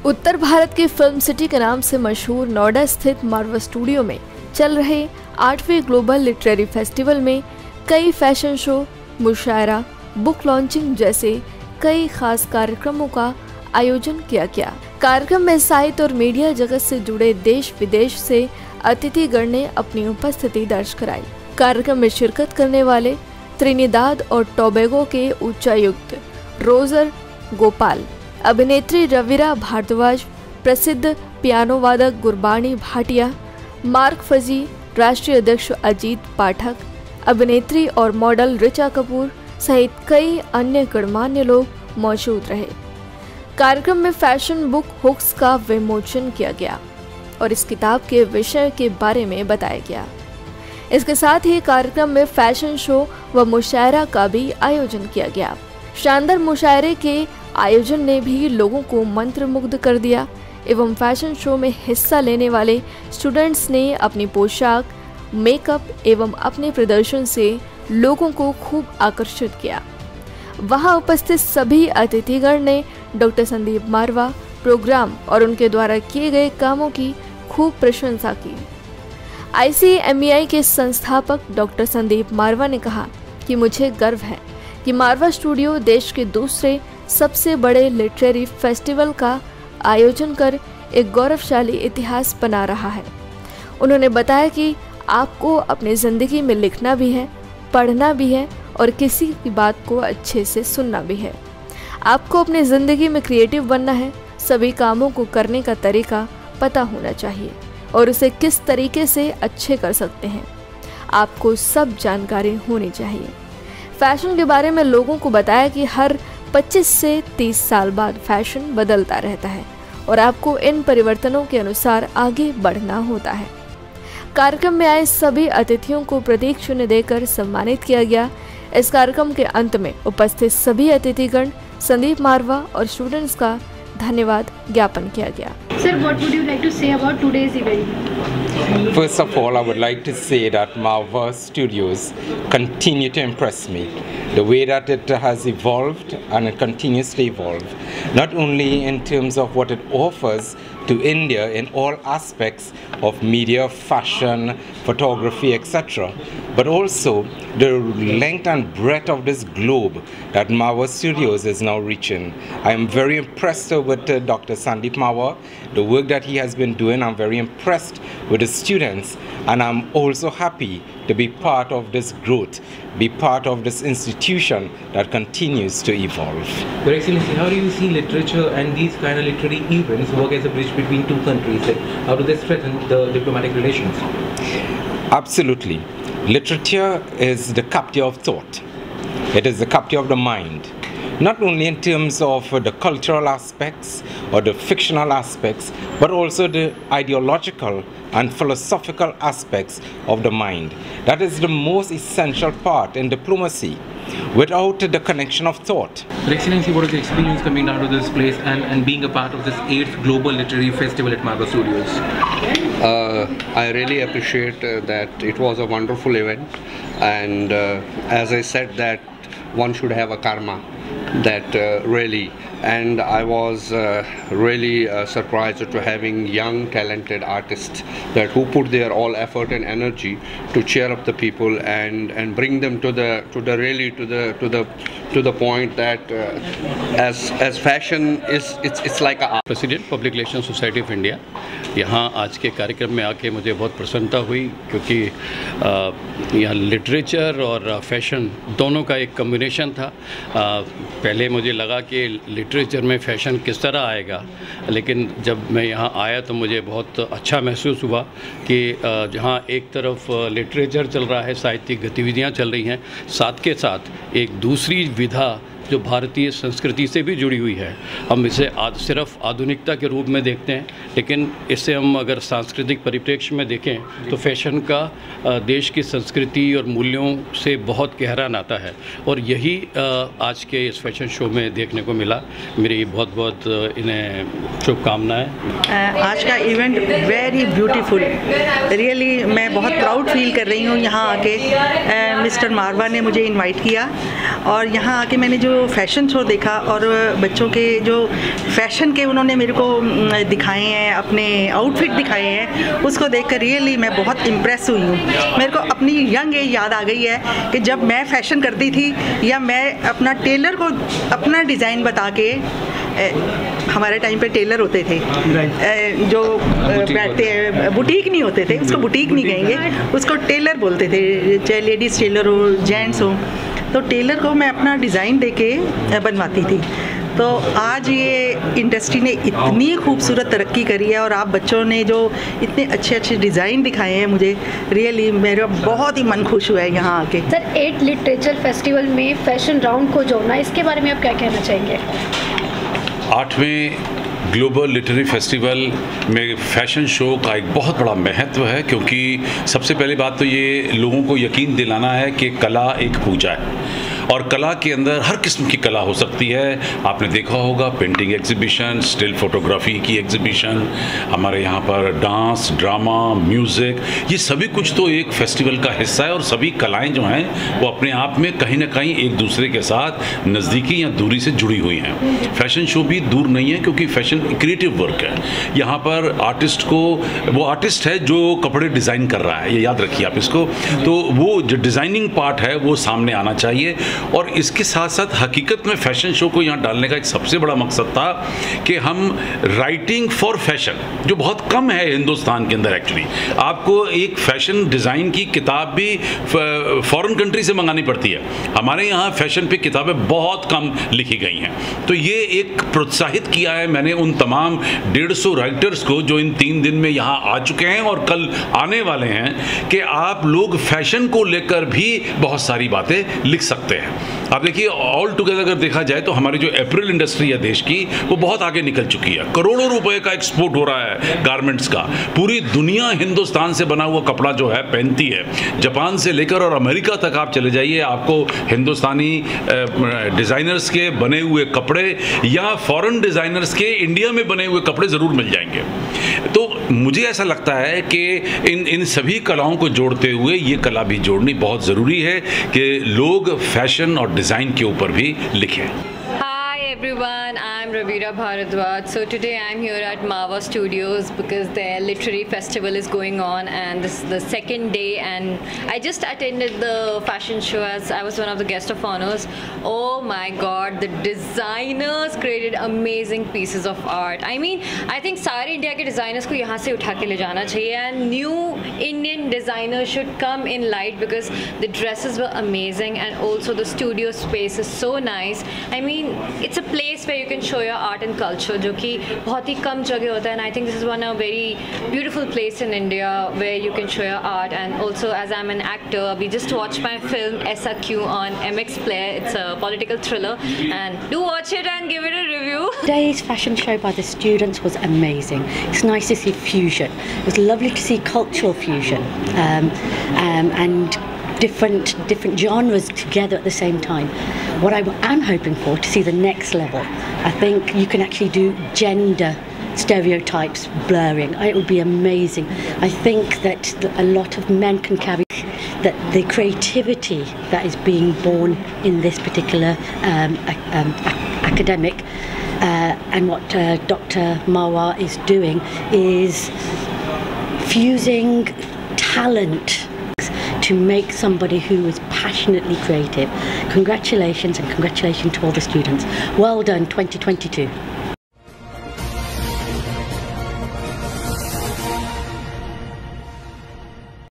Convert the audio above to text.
उत्तर भारत की film city के नाम से मशहूर नोएडा स्थित मार्वा स्टूडियो में चल रहे 8वें ग्लोबल लिटरेरी फेस्टिवल में कई फैशन शो, मुशायरा, बुक लॉन्चिंग जैसे कई खास कार्यक्रमों का आयोजन किया गया। कार्यक्रम में साहित्य और मीडिया जगत से जुड़े देश विदेश से अतिथिगण ने अपनी उपस्थिति दर्ज कराई। कार्यक्रम में शिरकत करने वाले त्रिनिदाद और टोबैगो के उच्चायुक्त रोजर गोपाल, अभिनेत्री रवीरा भारद्वाज, प्रसिद्ध पियानो वादक गुरबाणी भाटिया, मार्क फजी, राष्ट्रीय अध्यक्ष अजीत पाठक, अभिनेत्री और मॉडल ऋचा कपूर सहित कई अन्य गणमान्य लोग मौजूद रहे। कार्यक्रम में फैशन बुक हुक्स का विमोचन किया गया और इस किताब के विषय के बारे में बताया गया। इसके साथ ही कार्यक्रम में फैशन शो व मुशायरा का भी आयोजन किया गया। शानदार मुशायरे के आयोजन ने भी लोगों को मंत्रमुग्ध कर दिया एवं फैशन शो में हिस्सा लेने वाले स्टूडेंट्स ने अपनी पोशाक, मेकअप एवं अपने प्रदर्शन से लोगों को खूब आकर्षित किया। वहां उपस्थित सभी अतिथिगण ने डॉक्टर संदीप मारवा प्रोग्राम और उनके द्वारा किए गए कामों की खूब प्रशंसा की। ICMEI के संस्थापक डॉक्टर संदीप मारवा ने कहा कि मुझे गर्व है कि मारवा स्टूडियो देश के दूसरे सबसे बड़े लिटरेरी फेस्टिवल का आयोजन कर एक गौरवशाली इतिहास बना रहा है। उन्होंने बताया कि आपको अपनी ज़िंदगी में लिखना भी है, पढ़ना भी है और किसी की बात को अच्छे से सुनना भी है। आपको अपनी ज़िंदगी में क्रिएटिव बनना है, सभी कामों को करने का तरीका पता होना चाहिए और उसे किस तरीके से अच्छे कर सकते हैं, आपको सब जानकारी होनी चाहिए। फैशन के बारे में लोगों को बताया कि हर 25 से 30 साल बाद फैशन बदलता रहता है और आपको इन परिवर्तनों के अनुसार आगे बढ़ना होता है। कार्यक्रम में आए सभी अतिथियों को प्रतीक चिन्ह देकर सम्मानित किया गया। इस कार्यक्रम के अंत में उपस्थित सभी अतिथिगण संदीप मारवा और स्टूडेंट्स का धन्यवाद ज्ञापन किया गया। Sir, what would you like to say about today's event? First of all, I would like to say that Marva Studios continue to impress me. The way that it has evolved and it continues to evolve, not only in terms of what it offers to India in all aspects of media, fashion, photography, etc., but also the length and breadth of this globe that Marva Studios is now reaching. I am very impressed with Dr. Sandeep Marwa, the work that he has been doing. I'm very impressed with the students, and I'm also happy to be part of this growth, be part of this institution that continues to evolve. Your Excellency, how do you see literature and these kind of literary events work as a bridge between two countries? How do they strengthen the diplomatic relations? Absolutely. Literature is the captive of thought. It is the captive of the mind. Not only in terms of the cultural aspects or the fictional aspects, but also the ideological and philosophical aspects of the mind. That is the most essential part in diplomacy. Without the connection of thought. Your Excellency, what is the experience coming down to this place and being a part of this 8th Global Literary Festival at Marva Studios? I really appreciate that it was a wonderful event, and as I said, that one should have a karma, that really, and I was really surprised to having young talented artists that who put their all effort and energy to cheer up the people and bring them to the point that as fashion is it's like a President Public Relations Society of India, यहाँ आज के कार्यक्रम में आके मुझे बहुत प्रसन्नता हुई, क्योंकि यहाँ लिटरेचर और फैशन दोनों का एक कॉम्बिनेशन था। पहले मुझे लगा कि लिटरेचर में फ़ैशन किस तरह आएगा, लेकिन जब मैं यहाँ आया तो मुझे बहुत अच्छा महसूस हुआ कि जहाँ एक तरफ लिटरेचर चल रहा है, साहित्यिक गतिविधियाँ चल रही हैं, साथ के साथ एक दूसरी विधा जो भारतीय संस्कृति से भी जुड़ी हुई है। हम इसे सिर्फ आधुनिकता के रूप में देखते हैं, लेकिन इससे हम अगर सांस्कृतिक परिप्रेक्ष्य में देखें तो फैशन का देश की संस्कृति और मूल्यों से बहुत गहरा नाता है, और यही आज के इस फैशन शो में देखने को मिला। मेरी बहुत बहुत इन्हें शुभकामनाएं। आज का इवेंट वेरी ब्यूटीफुल, रियली मैं बहुत प्राउड फील कर रही हूँ यहाँ आके। मिस्टर मारवा ने मुझे इनवाइट किया और यहाँ आके मैंने जो फैशन शो देखा और बच्चों के जो फैशन के उन्होंने मेरे को दिखाए हैं, अपने आउटफिट दिखाए हैं, उसको देखकर रियली मैं बहुत इम्प्रेस हुई हूँ। मेरे को अपनी यंग एज याद आ गई है कि जब मैं फैशन करती थी या मैं अपना टेलर को अपना डिज़ाइन बता के, हमारे टाइम पे टेलर होते थे जो बैठते हैं, बुटीक नहीं होते थे, उसको बुटीक नहीं कहेंगे, उसको टेलर बोलते थे, चाहे लेडीज़ टेलर हो जेंट्स हो, तो टेलर को मैं अपना डिज़ाइन देके बनवाती थी। तो आज ये इंडस्ट्री ने इतनी खूबसूरत तरक्की करी है और आप बच्चों ने जो इतने अच्छे अच्छे डिज़ाइन दिखाए हैं, मुझे रियली मेरा बहुत ही मन खुश हुआ है यहाँ आके। सर 8 लिटरेचर फेस्टिवल में फैशन राउंड को जोड़ना, इसके बारे में आप क्या कहना चाहेंगे? 8वें ग्लोबल लिटरेरी फेस्टिवल में फ़ैशन शो का एक बहुत बड़ा महत्व है, क्योंकि सबसे पहली बात तो ये लोगों को यकीन दिलाना है कि कला एक पूजा है और कला के अंदर हर किस्म की कला हो सकती है। आपने देखा होगा पेंटिंग एग्जीबिशन, स्टिल फोटोग्राफी की एग्जीबिशन, हमारे यहाँ पर डांस, ड्रामा, म्यूज़िक, ये सभी कुछ तो एक फेस्टिवल का हिस्सा है और सभी कलाएं जो हैं वो अपने आप में कहीं ना कहीं एक दूसरे के साथ नज़दीकी या दूरी से जुड़ी हुई हैं। फैशन शो भी दूर नहीं है, क्योंकि फैशन क्रिएटिव वर्क है। यहाँ पर आर्टिस्ट को, वो आर्टिस्ट है जो कपड़े डिज़ाइन कर रहा है, ये याद रखिए आप इसको, तो वो जो डिज़ाइनिंग पार्ट है वो सामने आना चाहिए। और इसके साथ साथ हकीकत में फैशन शो को यहाँ डालने का एक सबसे बड़ा मकसद था कि हम राइटिंग फॉर फैशन, जो बहुत कम है हिंदुस्तान के अंदर एक्चुअली, आपको एक फैशन डिज़ाइन की किताब भी फॉरेन कंट्री से मंगानी पड़ती है, हमारे यहाँ फैशन पे किताबें बहुत कम लिखी गई हैं। तो ये एक प्रोत्साहित किया है मैंने उन तमाम 150 राइटर्स को जो इन 3 दिन में यहाँ आ चुके हैं और कल आने वाले हैं, कि आप लोग फैशन को लेकर भी बहुत सारी बातें लिख सकते हैं। आप देखिए ऑल टुगेदर अगर देखा जाए तो हमारी जो अप्रैल इंडस्ट्री है देश की, वो बहुत आगे निकल चुकी है। करोड़ों रुपए का एक्सपोर्ट हो रहा है गारमेंट्स का, पूरी दुनिया हिंदुस्तान से बना हुआ कपड़ा जो है पहनती है। जापान से लेकर और अमेरिका तक आप चले जाइए, आपको हिंदुस्तानी डिज़ाइनर्स के बने हुए कपड़े या फॉरेन डिज़ाइनर्स के इंडिया में बने हुए कपड़े ज़रूर मिल जाएंगे। तो मुझे ऐसा लगता है कि इन सभी कलाओं को जोड़ते हुए ये कला भी जोड़नी बहुत ज़रूरी है कि लोग फैशन और डिज़ाइन के ऊपर भी लिखें। Everyone, I'm Ravira Bharadwaj. So today I'm here at Mava Studios because their literary festival is going on and this is the second day, and I just attended the fashion show as I was one of the guest of honors. Oh my god, the designers created amazing pieces of art. I mean, I think सारे India के designers को यहाँ से उठा के ले जाना चाहिए, and new Indian designers should come in light because the dresses were amazing and also the studio space is so nice. I mean, it's a place where you can show your art and culture, जो कि बहुत ही कम जगह होता है, and I think this is one a very beautiful place in India where you can show your art. And also as I'm an actor, we just watched my film SRQ on MX Player. It's a political thriller, and do watch it and give it a review. Today's fashion show by the students was amazing. It's nice to see fusion. It was lovely to see cultural fusion and different genres together at the same time. What I am hoping for to see the next level, I think you can actually do gender stereotypes blurring. It would be amazing. I think that a lot of men can carry that the creativity that is being born in this particular academic and what Dr. Marwa is doing is fusing talent to make somebody who is passionately creative. Congratulations and congratulations to all the students. Well done 2022.